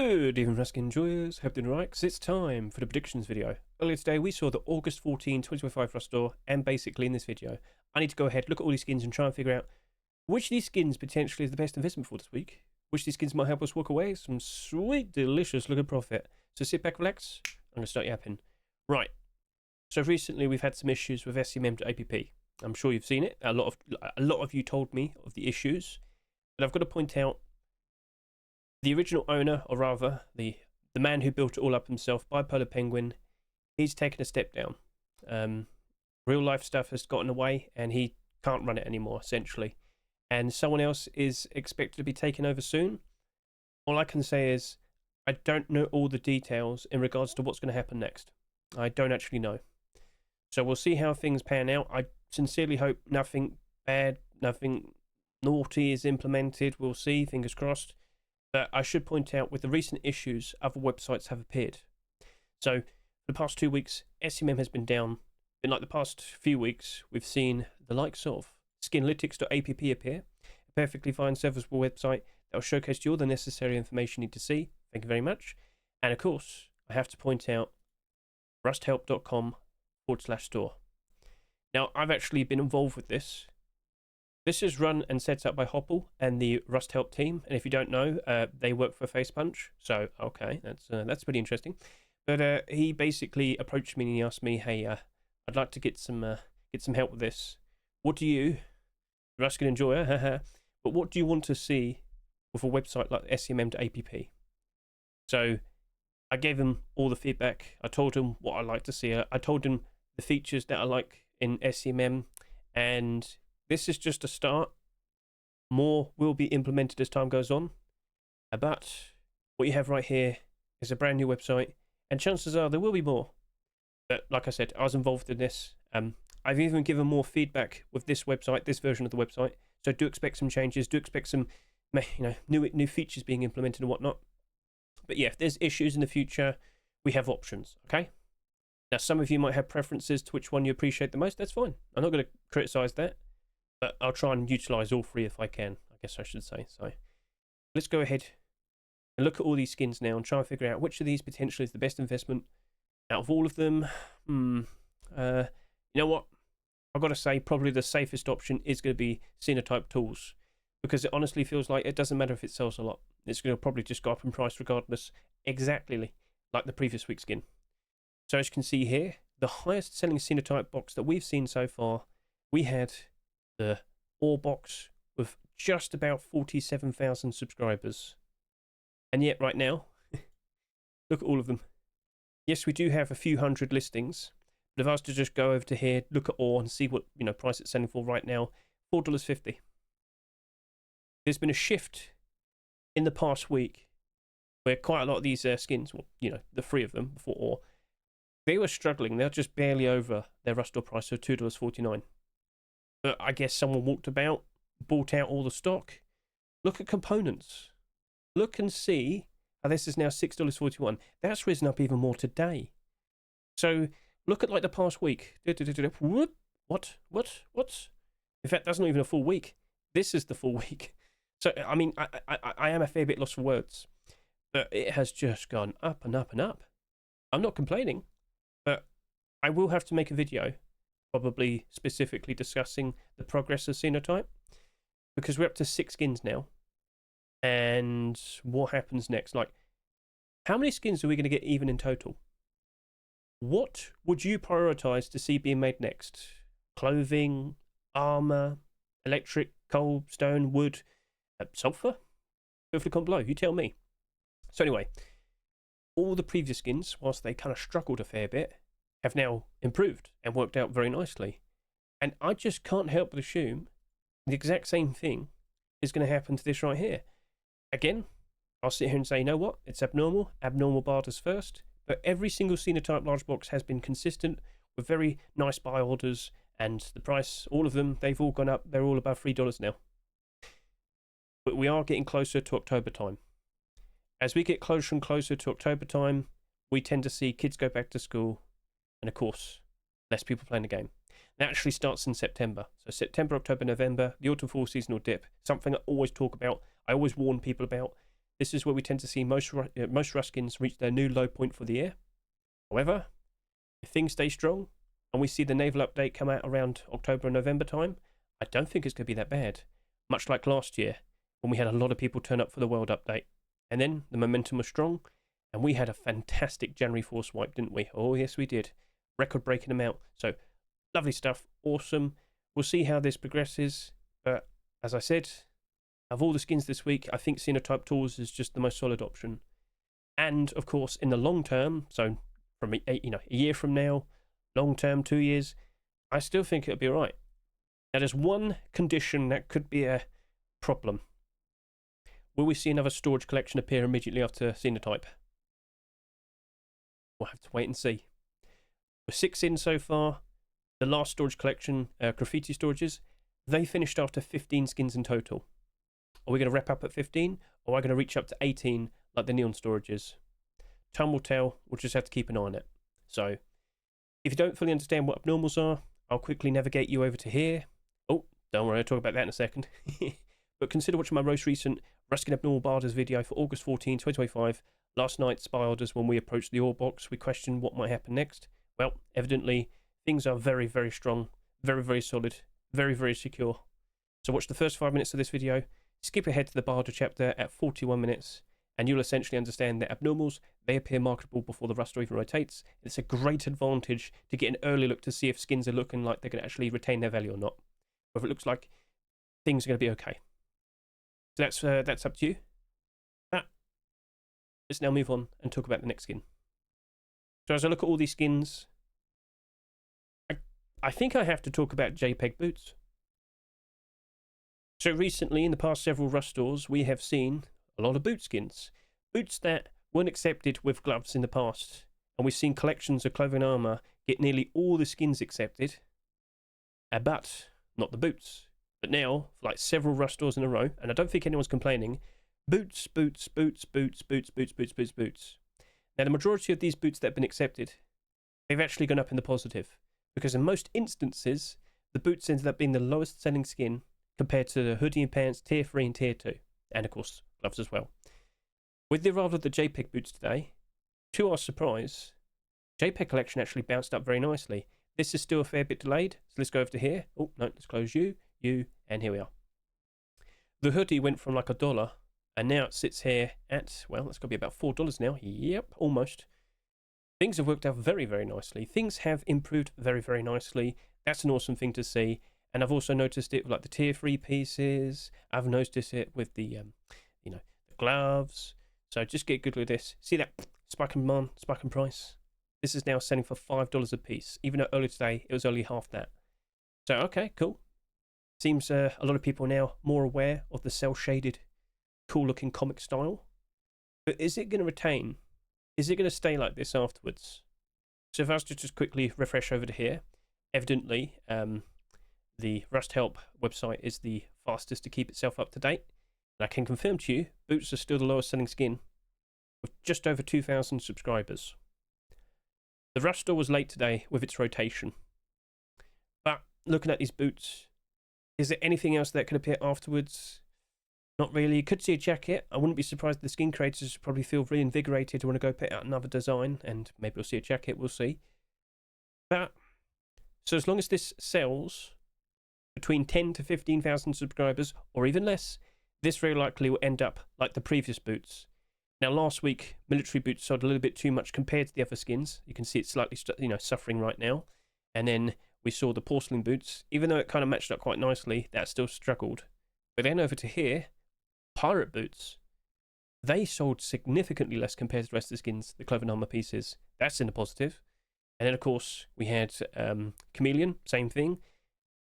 Good evening, Ruskin enjoyers. Hope you're doing right, because it's time for the predictions video. Earlier today, we saw the August 14, 2025 Rust store, and basically in this video, I need to go ahead, look at all these skins, and try and figure out which of these skins potentially is the best investment for this week. Which of these skins might help us walk away some sweet, delicious looking profit. So sit back, relax. I'm going to start yapping. Right. So recently, we've had some issues with SCMM to APP. I'm sure you've seen it. A lot of you told me of the issues, but I've got to point out the original owner, or rather, the man who built it all up himself, Bipolar Penguin, he's taken a step down. Real life stuff has gotten away, and he can't run it anymore, essentially. And someone else is expected to be taken over soon. All I can say is, I don't know all the details in regards to what's going to happen next. I don't actually know. So we'll see how things pan out. I sincerely hope nothing bad, nothing naughty is implemented. We'll see, fingers crossed. But I should point out, with the recent issues, other websites have appeared. So, for the past 2 weeks, SCMM has been down. In like the past few weeks, we've seen the likes of Skinnables.app appear, a perfectly fine serviceable website that will showcase to you all the necessary information you need to see. Thank you very much. And of course, I have to point out rusthelp.com/store. Now, I've actually been involved with this. This is run and set up by Hopple and the Rust Help team, and if you don't know, they work for FacePunch. So okay, that's pretty interesting. But he basically approached me and he asked me, "Hey, I'd like to get some help with this. What do you, Ruskin enjoyer, but what do you want to see with a website like SCMM to APP?" So I gave him all the feedback. I told him what I like to see. I told him the features that I like in SCMM, and this is just a start. More will be implemented as time goes on. But what you have right here is a brand new website, and chances are there will be more. But like I said, I was involved in this. I've even given more feedback with this website, this version of the website. So do expect some changes. Do expect some, new features being implemented and whatnot. But yeah, if there's issues in the future, we have options. Okay. Now, some of you might have preferences to which one you appreciate the most. That's fine. I'm not going to criticize that. But I'll try and utilize all three if I can, I guess I should say. So let's go ahead and look at all these skins now and try and figure out which of these potentially is the best investment out of all of them. You know what? I've got to say, probably the safest option is going to be Sinotype Tools, because it honestly feels like it doesn't matter if it sells a lot. It's going to probably just go up in price regardless, exactly like the previous week's skin. So as you can see here, the highest selling Sinotype box that we've seen so far, we had the ore box with just about 47,000 subscribers. And yet right now, look at all of them. Yes, we do have a few hundred listings, but if I was to just go over to here, look at ore and see what price it's selling for right now, $4.50. There's been a shift in the past week where quite a lot of these skins, well, the three of them before ore, they were struggling. They're just barely over their Rust store price of $2.49. But I guess someone walked about, bought out all the stock. Look at components. Look and see how this is now $6.41. That's risen up even more today. So look at like the past week. What? In fact, that's not even a full week. This is the full week. So, I mean, I am a fair bit lost for words. But it has just gone up and up and up. I'm not complaining. But I will have to make a video, probably specifically discussing the progress of Sinotype, because we're up to 6 skins now. And what happens next? Like, how many skins are we going to get even in total? What would you prioritize to see being made next? Clothing, armor, electric, coal, stone, wood, sulfur? Feel free to comment below. You tell me. So anyway, all the previous skins, whilst they kind of struggled a fair bit, have now improved and worked out very nicely. And I just can't help but assume the exact same thing is going to happen to this right here. Again, I'll sit here and say, you know what? It's abnormal. Abnormal barters first. But every single Sinotype large box has been consistent with very nice buy orders, and the price, all of them, they've all gone up. They're all above $3 now. But we are getting closer to October time. As we get closer and closer to October time, we tend to see kids go back to school. And of course, less people playing the game. That actually starts in September. So September, October, November, the autumn fall seasonal dip. Something I always talk about. I always warn people about. This is where we tend to see most rust skins reach their new low point for the year. However, if things stay strong and we see the naval update come out around October and November time, I don't think it's going to be that bad. Much like last year, when we had a lot of people turn up for the world update. And then the momentum was strong, and we had a fantastic January Force wipe, didn't we? Oh, yes, we did. Record-breaking amount. So, lovely stuff. Awesome. We'll see how this progresses. But, as I said, of all the skins this week, I think Sinotype Tools is just the most solid option. And, of course, in the long term, so from a year from now, long term, 2 years, I still think it'll be all right. Now, there's one condition that could be a problem. Will we see another storage collection appear immediately after Sinotype? We'll have to wait and see. We're 6 in so far. The last storage collection, graffiti storages, they finished after 15 skins in total. Are we going to wrap up at 15, or are we going to reach up to 18 like the neon storages? Time will tell. We'll just have to keep an eye on it. So, if you don't fully understand what abnormals are, I'll quickly navigate you over to here. Oh, don't worry, I'll talk about that in a second. But consider watching my most recent Ruskin Abnormal Barders video for August 14, 2025. Last night's spy orders when we approached the ore box, we questioned what might happen next. Well, evidently, things are very, very strong, very, very solid, very, very secure. So watch the first 5 minutes of this video, skip ahead to the Barder chapter at 41 minutes, and you'll essentially understand that abnormals, they appear marketable before the ruster even rotates. It's a great advantage to get an early look to see if skins are looking like they're going to actually retain their value or not. Whether it looks like things are going to be okay. So that's up to you. But let's now move on and talk about the next skin. So as I look at all these skins, I think I have to talk about JPEG Boots. So recently, in the past several Rust stores, we have seen a lot of boot skins. Boots that weren't accepted with gloves in the past. And we've seen collections of clothing armour get nearly all the skins accepted, but not the boots. But now, for like several Rust stores in a row, and I don't think anyone's complaining, boots, boots, boots, boots, boots, boots, boots, boots, boots. Now, the majority of these boots that have been accepted, they've actually gone up in the positive. Because in most instances, the boots ended up being the lowest selling skin compared to the hoodie and pants, tier 3 and tier 2. And of course, gloves as well. With the arrival of the JPEG boots today, to our surprise, JPEG collection actually bounced up very nicely. This is still a fair bit delayed, so let's go over to here. Oh, no, let's close you, and here we are. The hoodie went from like $1, and now it sits here at, well, it's got to be about $4 now. Yep, almost. Things have worked out very, very nicely. Things have improved very, very nicely. That's an awesome thing to see. And I've also noticed it with like the tier 3 pieces. I've noticed it with the, the gloves. So just get good with this. See that spike in demand, spike in price? This is now selling for $5 a piece. Even though earlier today, it was only half that. So, okay, cool. Seems a lot of people are now more aware of the cel-shaded, cool-looking comic style. But is it going to retain? Is it going to stay like this afterwards? So if I was to just quickly refresh over to here, evidently the Rust Help website is the fastest to keep itself up to date. And I can confirm to you, boots are still the lowest selling skin with just over 2,000 subscribers. The Rust store was late today with its rotation. But looking at these boots, is there anything else that could appear afterwards? Not really. You could see a jacket. I wouldn't be surprised if the skin creators probably feel reinvigorated to want to go put out another design, and maybe we'll see a jacket, we'll see. But, so as long as this sells between 10 to 15,000 subscribers, or even less, this very likely will end up like the previous boots. Now, last week, military boots sold a little bit too much compared to the other skins. You can see it's slightly, suffering right now. And then we saw the porcelain boots. Even though it kind of matched up quite nicely, that still struggled. But then over to here, pirate boots, they sold significantly less compared to the rest of the skins, the clothing armor pieces. That's in the positive. And then, of course, we had Chameleon, same thing,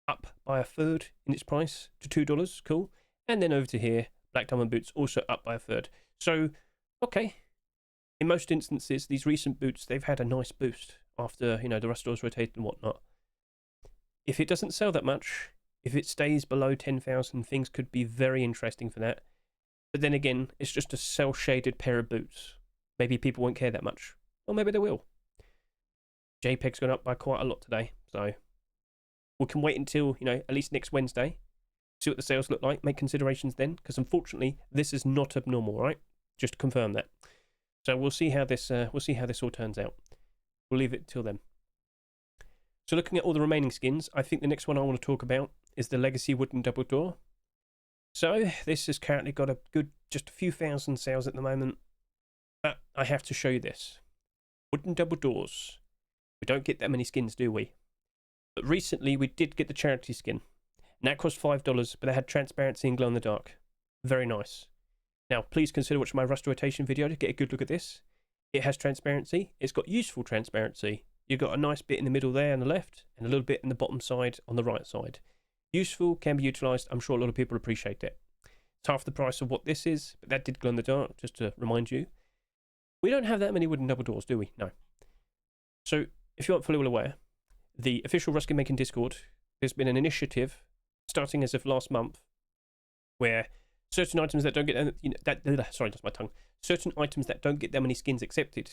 up by a third in its price to $2. Cool. And then over to here, Black Diamond boots also up by a third. So, okay. In most instances, these recent boots, they've had a nice boost after, the Rust stores rotated and whatnot. If it doesn't sell that much, if it stays below 10,000, things could be very interesting for that. But then again, it's just a cel-shaded pair of boots. Maybe people won't care that much. Or maybe they will. JPEG's gone up by quite a lot today, so we can wait until, at least next Wednesday, see what the sales look like, make considerations then, because unfortunately, this is not abnormal, right? just to confirm that. So we'll see how this all turns out. We'll leave it till then. So looking at all the remaining skins, I think the next one I want to talk about is the Legacy Wooden Double Door. So this has currently got just a few thousand sales at the moment, but I have to show you this. Wooden Double Doors. We don't get that many skins, do we? But recently we did get the charity skin. And that cost $5, but they had transparency and glow in the dark. Very nice. Now, please consider watching my rust rotation video to get a good look at this. It has transparency. It's got useful transparency. You've got a nice bit in the middle there on the left, and a little bit in the bottom side on the right side. Useful, can be utilised. I'm sure a lot of people appreciate it. It's half the price of what this is, but that did glow in the dark, just to remind you. We don't have that many wooden double doors, do we? No. So, if you aren't fully well aware, the official Rust Skin Making Discord, there's been an initiative starting as of last month where certain items that don't get certain items that don't get that many skins accepted,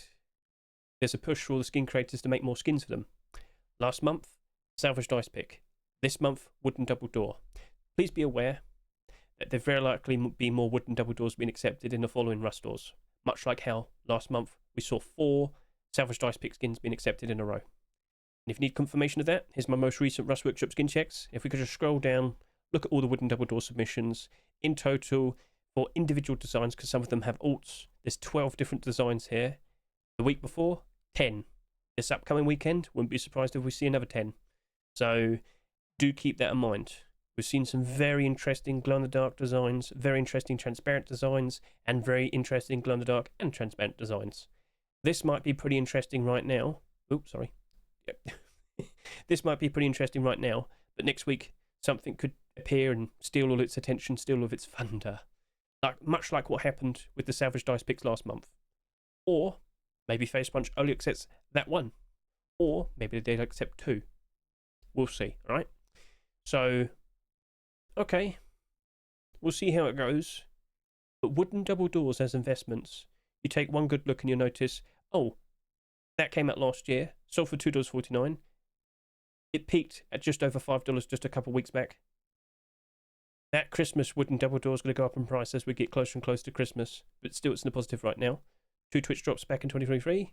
there's a push for all the skin creators to make more skins for them. Last month, salvaged ice pick. This month, wooden double door. Please be aware that there very likely be more wooden double doors being accepted in the following Rust stores, much like how last month we saw 4 salvaged ice pick skins being accepted in a row. And if you need confirmation of that, here's my most recent Rust Workshop skin checks. If we could just scroll down, look at all the wooden double door submissions. In total, for individual designs, because some of them have alts, there's 12 different designs here. The week before, 10. This upcoming weekend, wouldn't be surprised if we see another 10. So do keep that in mind. We've seen some very interesting glow-in-the-dark designs, very interesting transparent designs, and very interesting glow-in-the-dark and transparent designs. This might be pretty interesting right now. Oops, sorry. Yep. This might be pretty interesting right now, but next week something could appear and steal all its attention, steal all of its thunder. Much like what happened with the salvaged ice picks last month. Or maybe Face Punch only accepts that one. Or maybe they'll accept 2. We'll see, alright? So, okay. We'll see how it goes. But wooden double doors as investments, you take one good look and you'll notice, oh, that came out last year, sold for $2.49. It peaked at just over $5 just a couple of weeks back. That Christmas wooden double door is going to go up in price as we get closer and closer to Christmas, but still it's in the positive right now. 2 Twitch drops back in 2023.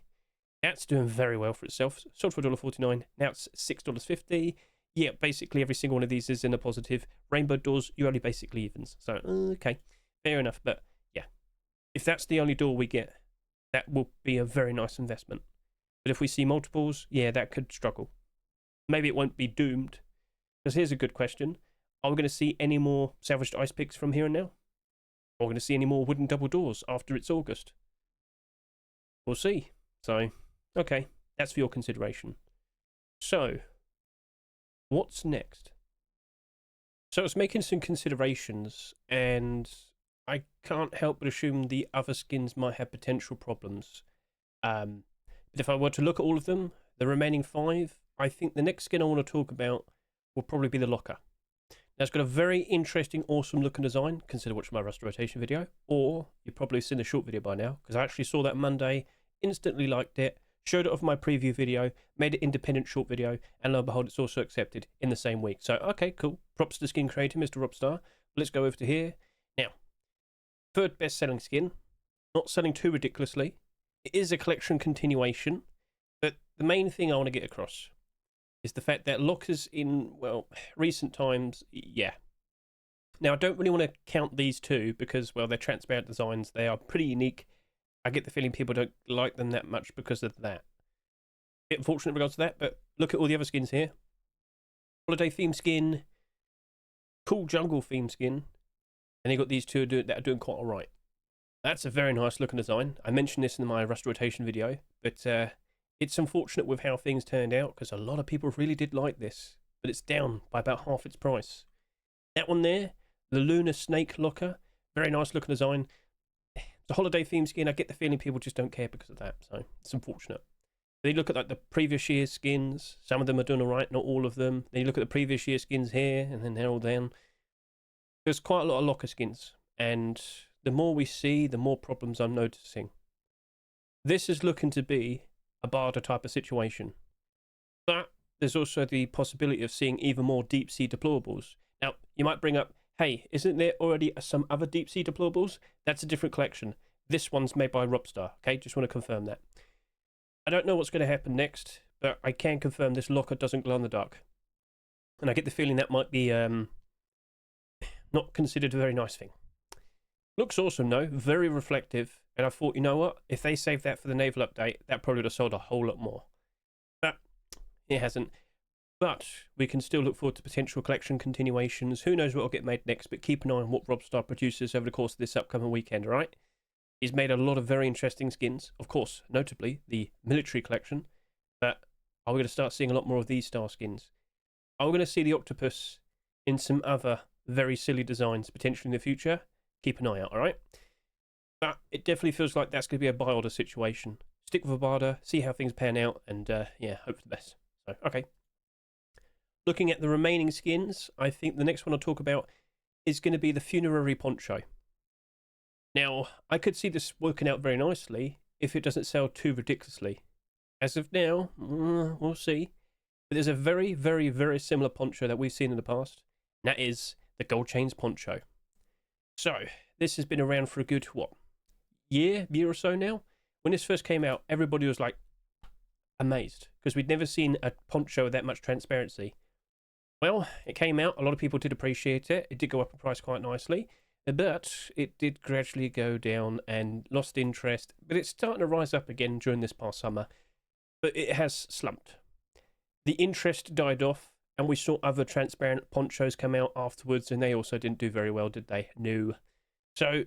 That's doing very well for itself. Sold for $1.49. Now it's $6.50. Yeah, basically every single one of these is in a positive. Rainbow doors, you only basically evens. So, okay, fair enough. But yeah, if that's the only door we get, that will be a very nice investment. But if we see multiples, yeah, that could struggle. Maybe it won't be doomed. Because here's a good question. Are we going to see any more salvaged ice picks from here and now? Are we going to see any more wooden double doors after it's August? We'll see. So, okay, that's for your consideration. So, what's next? So I was making some considerations, and I can't help but assume the other skins might have potential problems. But if I were to look at all of them, the remaining 5, I think the next skin I want to talk about will probably be the Locker. Now, it's got a very interesting, awesome looking design. Consider watching my Rust rotation video, or you've probably seen the short video by now, because I actually saw that Monday, instantly liked it, showed it off my preview video, made it independent short video, and lo and behold, it's also accepted in the same week. So, okay, cool. Props to the skin creator, Mr. Robstar. Let's go over to here. Now, 3rd best-selling skin, not selling too ridiculously. It is a collection continuation, but the main thing I want to get across is the fact that lockers in, well, recent times, yeah. Now, I don't really want to count these 2 because, well, they're transparent designs. They are pretty unique. I get the feeling people don't like them that much because of that. Bit unfortunate in regards to that, but look at all the other skins here. Holiday theme skin, cool jungle theme skin, and you got these 2 that are doing quite alright. That's a very nice looking design. I mentioned this in my Rust rotation video, but it's unfortunate with how things turned out because a lot of people really did like this, but it's down by about half its price. That one there, the Lunar Snake Locker, very nice looking design. It's a holiday theme skin. I get the feeling people just don't care because of that, so it's unfortunate. Then you look at like the previous year's skins. Some of them are doing alright, not all of them. Then you look at the previous year's skins here, and then they're all down. There's quite a lot of locker skins, and the more we see, the more problems I'm noticing. This is looking to be a barter type of situation. But there's also the possibility of seeing even more deep sea deplorables. Now, you might bring up, hey, isn't there already some other deep sea deplorables? That's a different collection. This one's made by Robstar. Okay, just want to confirm that. I don't know what's going to happen next, but I can confirm this locker doesn't glow in the dark. And I get the feeling that might be not considered a very nice thing. Looks awesome though, very reflective. And I thought, you know what? If they saved that for the naval update, that probably would have sold a whole lot more. But it hasn't. But we can still look forward to potential collection continuations. Who knows what will get made next, but keep an eye on what Robstar produces over the course of this upcoming weekend, alright? He's made a lot of very interesting skins, of course, notably the military collection. But are we going to start seeing a lot more of these style skins? Are we going to see the octopus in some other very silly designs potentially in the future? Keep an eye out, alright? But it definitely feels like that's going to be a buy order situation. Stick with a buy order, see how things pan out, and yeah, hope for the best. So, okay. Looking at the remaining skins, I think the next one I'll talk about is going to be the Funerary Poncho. Now, I could see this working out very nicely if it doesn't sell too ridiculously. As of now, we'll see. But there's a very, very, very similar poncho that we've seen in the past, and that is the Gold Chains Poncho. So, this has been around for a good, what, year or so now? When this first came out, everybody was like amazed, because we'd never seen a poncho with that much transparency. Well, it came out, a lot of people did appreciate it, it did go up in price quite nicely, but it did gradually go down and lost interest, but it's starting to rise up again during this past summer, but it has slumped. The interest died off, and we saw other transparent ponchos come out afterwards, and they also didn't do very well, did they? No. So,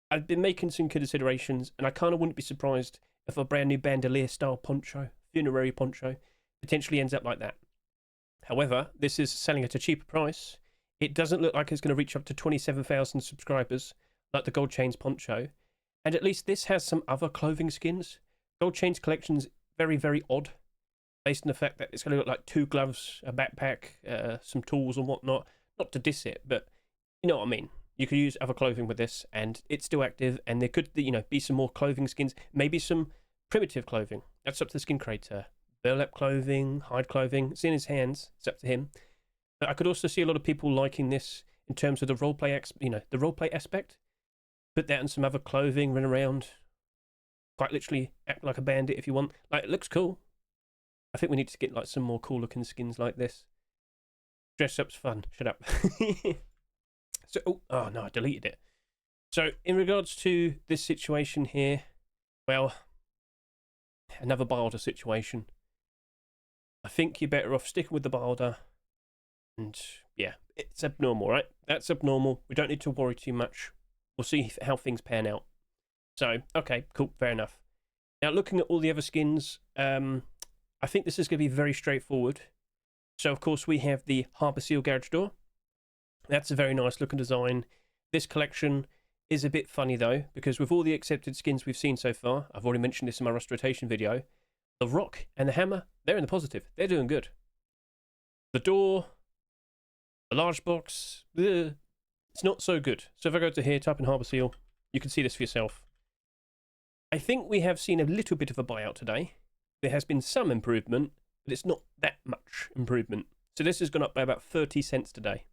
I've been making some considerations, and I kind of wouldn't be surprised if a brand new bandolier-style poncho, Funerary Poncho, potentially ends up like that. However, this is selling at a cheaper price. It doesn't look like it's going to reach up to 27,000 subscribers, like the Gold Chains Poncho, and at least this has some other clothing skins. Gold Chains collection's very, very odd, based on the fact that it's going to look like 2 gloves, a backpack, some tools and whatnot. Not to diss it, but you know what I mean. You could use other clothing with this, and it's still active, and there could, you know, be some more clothing skins, maybe some primitive clothing. That's up to the skin creator. Burlap clothing, hide clothing, it's in his hands, it's up to him. But I could also see a lot of people liking this in terms of the roleplay, the roleplay aspect. Put that in some other clothing, run around, quite literally act like a bandit if you want. Like, it looks cool. I think we need to get like some more cool looking skins like this. Dress up's fun. Shut up. So, oh no, I deleted it. So, in regards to this situation here, well, another buy order situation. I think you're better off sticking with the buy order. And yeah, it's abnormal, right? That's abnormal. We don't need to worry too much. We'll see how things pan out. So, okay, cool, fair enough. Now, looking at all the other skins, I think this is going to be very straightforward. So, of course, we have the Harbour Seal Garage Door. That's a very nice looking design. This collection is a bit funny, though, because with all the accepted skins we've seen so far, I've already mentioned this in my rust rotation video, the rock and the hammer, they're in the positive. They're doing good. The door, the large box, it's not so good. So if I go to here, type in Harbour Seal, you can see this for yourself. I think we have seen a little bit of a buyout today. There has been some improvement, but it's not that much improvement. So this has gone up by about 30 cents today.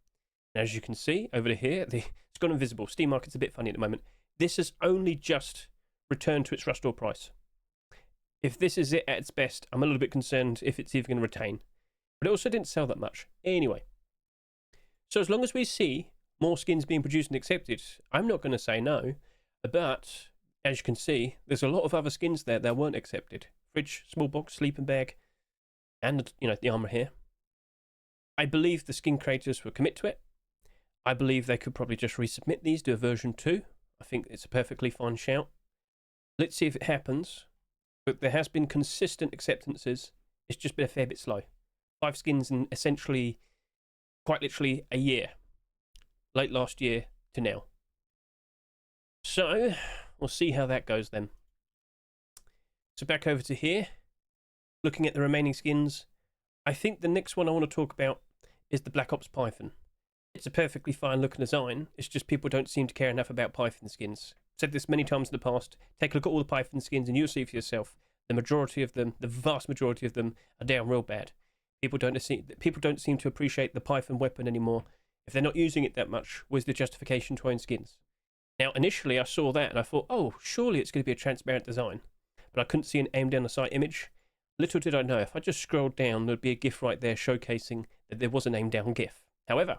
And as you can see over here, it's gone invisible. Steam Market's a bit funny at the moment. This has only just returned to its rush door price. If this is it at its best, I'm a little bit concerned if it's even going to retain. But it also didn't sell that much. Anyway. So as long as we see more skins being produced and accepted, I'm not going to say no. But as you can see, there's a lot of other skins there that weren't accepted. Fridge, small box, sleeping bag, and the armor here. I believe the skin creators will commit to it. I believe they could probably just resubmit these, do a version 2. I think it's a perfectly fine shout. Let's see if it happens. But there has been consistent acceptances. It's just been a fair bit slow. 5 skins in essentially, quite literally, a year. Late last year to now. So, we'll see how that goes then. So back over to here. Looking at the remaining skins. I think the next one I want to talk about is the Black Ops Python. It's a perfectly fine looking design. It's just people don't seem to care enough about Python skins. I've said this many times in the past. Take a look at all the Python skins and you'll see for yourself. The majority of them, the vast majority of them, are down real bad. People don't seem to appreciate the Python weapon anymore. If they're not using it that much, where's the justification to own skins? Now, initially I saw that and I thought, oh, surely it's going to be a transparent design. But I couldn't see an aim down the sight image. Little did I know, if I just scrolled down, there'd be a GIF right there showcasing that there was an aim down GIF. However,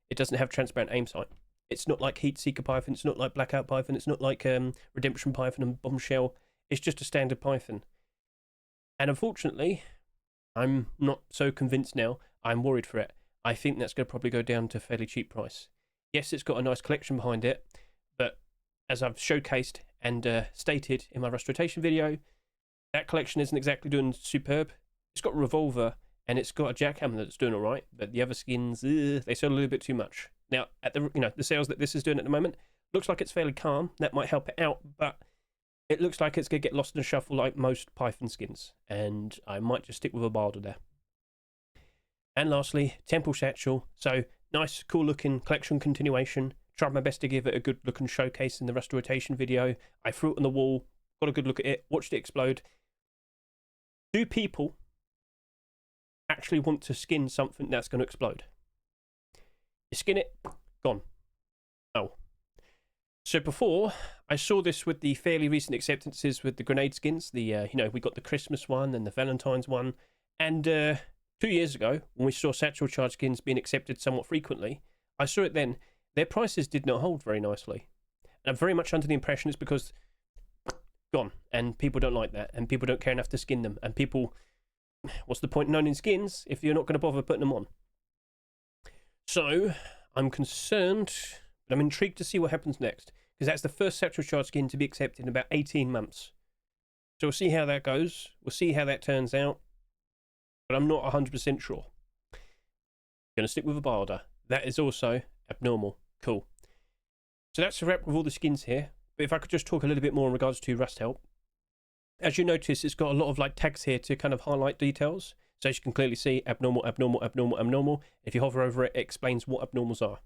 it doesn't have transparent aim sight. It's not like Heat Seeker Python, it's not like Blackout Python, it's not like Redemption Python and Bombshell. It's just a standard Python. And unfortunately, I'm not so convinced now. I'm worried for it. I think that's going to probably go down to a fairly cheap price. Yes, it's got a nice collection behind it, but as I've showcased and stated in my Rust rotation video, that collection isn't exactly doing superb. It's got a revolver and it's got a jackhammer that's doing all right, but the other skins, they sell a little bit too much. Now, at the sales that this is doing at the moment, looks like it's fairly calm. That might help it out, but it looks like it's going to get lost in the shuffle like most Python skins, and I might just stick with a Barda there. And lastly, Temple Satchel. So, nice, cool-looking collection continuation. Tried my best to give it a good-looking showcase in the Rust rotation video. I threw it on the wall, got a good look at it, watched it explode. Do people actually want to skin something that's going to explode? You skin it, gone. Oh. So before, I saw this with the fairly recent acceptances with the grenade skins. We got the Christmas one and the Valentine's one. And 2 years ago, when we saw Satchel Charge skins being accepted somewhat frequently, I saw it then. Their prices did not hold very nicely. And I'm very much under the impression it's because gone, and people don't like that, and people don't care enough to skin them, and people, what's the point in owning skins if you're not going to bother putting them on? So, I'm concerned, but I'm intrigued to see what happens next, because that's the first Satchel Charge skin to be accepted in about 18 months. So we'll see how that goes, we'll see how that turns out, but I'm not 100% sure. Going to stick with a Barda. That is also abnormal. Cool. So that's a wrap with all the skins here. But if I could just talk a little bit more in regards to Rust Help. As you notice, it's got a lot of like tags here to kind of highlight details. So as you can clearly see, abnormal, abnormal, abnormal, abnormal. If you hover over it, it explains what abnormals are.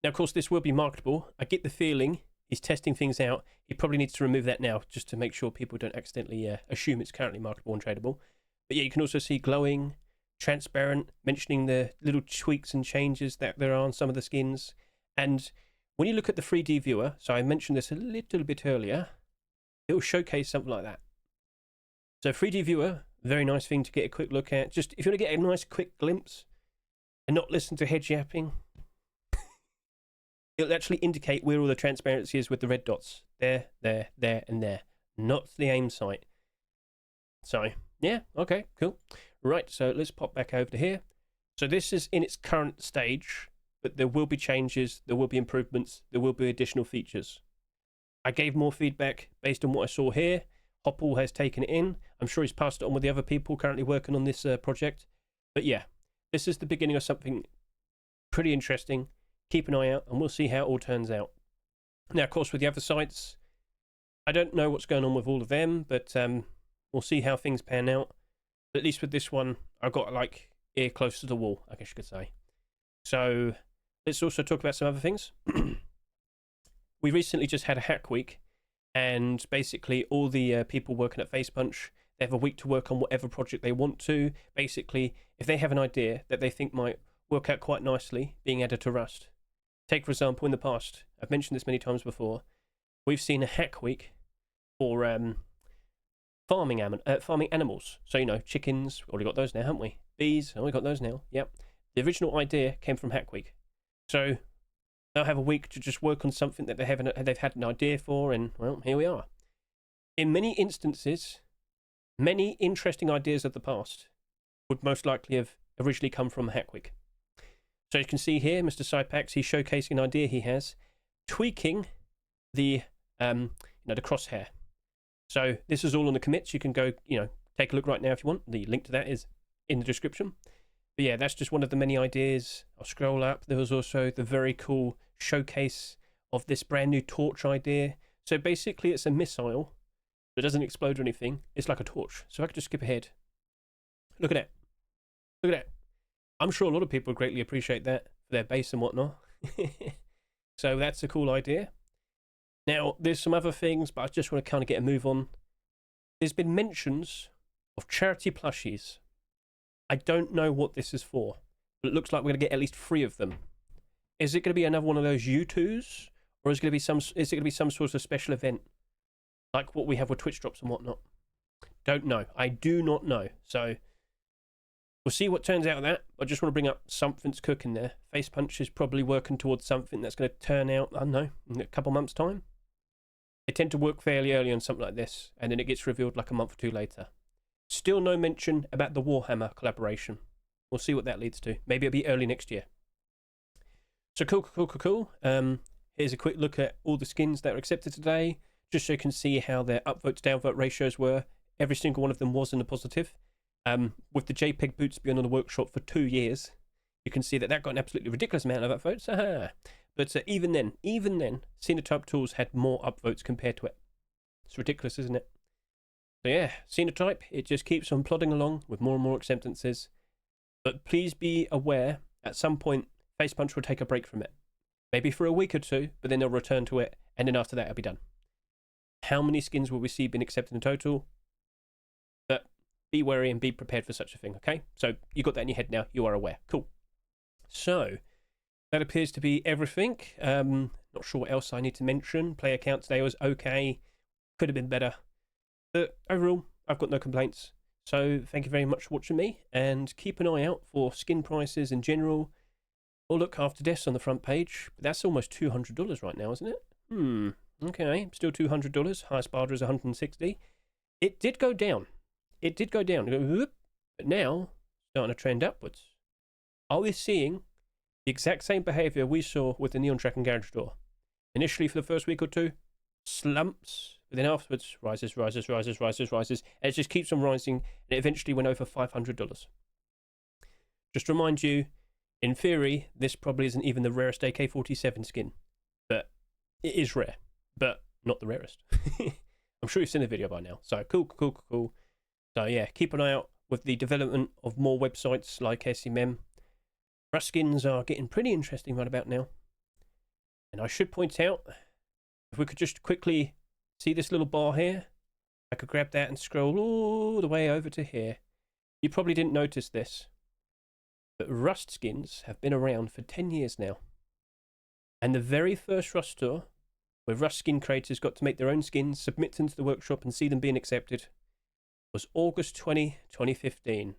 Now, of course, this will be marketable. I get the feeling he's testing things out. He probably needs to remove that now just to make sure people don't accidentally assume it's currently marketable and tradable. But yeah, you can also see glowing, transparent, mentioning the little tweaks and changes that there are on some of the skins. And when you look at the 3D viewer, so I mentioned this a little bit earlier, it will showcase something like that. So 3D viewer, very nice thing to get a quick look at. Just if you want to get a nice quick glimpse and not listen to Hedge yapping, it'll actually indicate where all the transparency is with the red dots. There, there, there, and there. Not the aim sight. So, yeah, okay, cool. Right, so let's pop back over to here. So this is in its current stage, but there will be changes, there will be improvements, there will be additional features. I gave more feedback based on what I saw here. Hoppel has taken it in. I'm sure he's passed it on with the other people currently working on this project. But yeah, this is the beginning of something pretty interesting. Keep an eye out, and we'll see how it all turns out. Now, of course, with the other sites, I don't know what's going on with all of them, but we'll see how things pan out. But at least with this one, I've got like ear close to the wall, I guess you could say. So let's also talk about some other things. We recently just had a hack week, and basically all the people working at FacePunch, they have a week to work on whatever project they want to. Basically, if they have an idea that they think might work out quite nicely being added to Rust. Take, for example, in the past, I've mentioned this many times before, we've seen a hack week for farming animals. So, chickens, we already got those now, haven't we? Bees, we got those now, yep. The original idea came from Hack Week. So they'll have a week to just work on something that they've had an idea for, and, well, here we are. In many instances, many interesting ideas of the past would most likely have originally come from Hack Week. So you can see here, Mr. Sypax, he's showcasing an idea he has, tweaking the crosshair. So this is all on the commits. You can go, take a look right now if you want. The link to that is in the description. But yeah, that's just one of the many ideas. I'll scroll up. There was also the very cool showcase of this brand new torch idea. So basically it's a missile that doesn't explode or anything. It's like a torch. So I could just skip ahead. Look at that. Look at that. I'm sure a lot of people greatly appreciate that for their base and whatnot. So that's a cool idea. Now, there's some other things, but I just want to kind of get a move on. There's been mentions of charity plushies. I don't know what this is for, but it looks like we're going to get at least 3 of them. Is it going to be another one of those U2s, or is it going to be some sort of special event like what we have with Twitch drops and whatnot? Don't know. I do not know. So we'll see what turns out of that. I just want to bring up something's cooking there. Face Punch is probably working towards something that's going to turn out, I don't know, in a couple months' time. They tend to work fairly early on something like this, and then it gets revealed like a month or two later. Still no mention about the Warhammer collaboration. We'll see what that leads to. Maybe it'll be early next year. So cool. Here's a quick look at all the skins that were accepted today, just so you can see how their upvote to downvote ratios were. Every single one of them was in the positive. With the JPEG Boots being on the workshop for 2 years, you can see that got an absolutely ridiculous amount of upvotes. But even then, Sinotype Tools had more upvotes compared to it. It's ridiculous, isn't it? So yeah, Sinotype, it just keeps on plodding along with more and more acceptances. But please be aware, at some point, Face Punch will take a break from it. Maybe for a week or two, but then they'll return to it, and then after that it'll be done. How many skins will we see being accepted in total? But be wary and be prepared for such a thing, okay? So you got that in your head now, you are aware. Cool. So that appears to be everything. Not sure what else I need to mention. Player count today was okay. Could have been better. But overall, I've got no complaints. So thank you very much for watching me, and keep an eye out for skin prices in general. Or look after this on the front page. But that's almost $200 right now, isn't it? Okay, still $200. Highest barter is $160. It did go down. But now, starting to trend upwards. Are we seeing the exact same behaviour we saw with the Neon Track and Garage Door? Initially, for the first week or two, slumps, but then afterwards, rises. And it just keeps on rising, and it eventually went over $500. Just to remind you, in theory, this probably isn't even the rarest AK-47 skin, but it is rare, but not the rarest. I'm sure you've seen the video by now. So cool. So yeah, keep an eye out with the development of more websites like SMM. Rust skins are getting pretty interesting right about now. And I should point out, if we could just quickly see this little bar here, I could grab that and scroll all the way over to here. You probably didn't notice this, but Rust skins have been around for 10 years now. And the very first Rust store, where Rust skin creators got to make their own skins, submit them to the workshop and see them being accepted, was August 2015.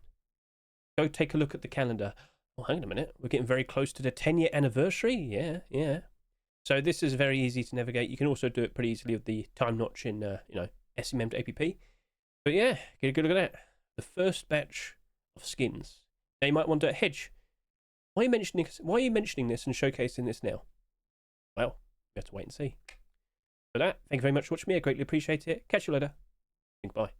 Go take a look at the calendar. Oh, hang on a minute. We're getting very close to the 10-year anniversary. Yeah. So this is very easy to navigate. You can also do it pretty easily with the time notch in, SMM to APP. But yeah, get a good look at that. The first batch of skins. Now you might wonder, Hedge, why are you mentioning this and showcasing this now? Well, we have to wait and see. For that, thank you very much for watching me. I greatly appreciate it. Catch you later. Goodbye.